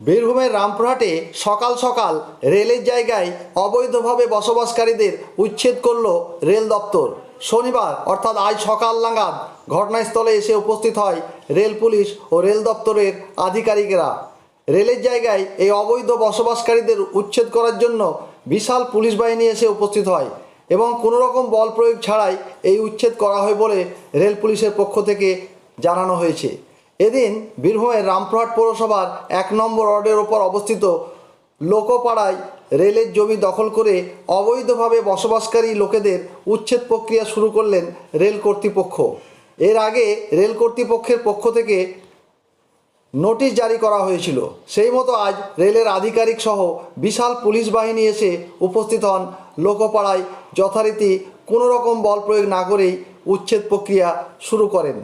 বীরভূমের রামপুরহাটে সকাল সকাল রেলের জায়গায় অবৈধভাবে বসবাসকারীদের উচ্ছেদ করল রেল দপ্তর। শনিবার অর্থাৎ আজ সকাল নাগাদ ঘটনাস্থলে এসে উপস্থিত হয় রেল পুলিশ ও রেল দপ্তরের আধিকারিকেরা। রেলের জায়গায় এই অবৈধ বসবাসকারীদের উচ্ছেদ করার জন্য বিশাল পুলিশ বাহিনী এসে উপস্থিত হয় এবং কোনো রকম বল প্রয়োগ ছাড়াই এই উচ্ছেদ করা হয় বলে রেল পুলিশের পক্ষ থেকে জানানো হয়েছে। এদিন বীরভূমের রামপুরহাট পৌরসভার ১ নম্বর ওয়ার্ডের ওপর অবস্থিত লোকপাড়ায় রেলের জমি দখল করে অবৈধভাবে বসবাসকারী লোকেদের উচ্ছেদ প্রক্রিয়া শুরু করলেন রেল কর্তৃপক্ষ। এর আগে রেল কর্তৃপক্ষের পক্ষ থেকে নোটিশ জারি করা হয়েছিল। সেই মতো আজ রেলের আধিকারিক সহ বিশাল পুলিশ বাহিনী এসে উপস্থিত হন লোকপাড়ায়। যথারীতি কোনো রকম বল প্রয়োগ না করেই উচ্ছেদ প্রক্রিয়া শুরু করেন।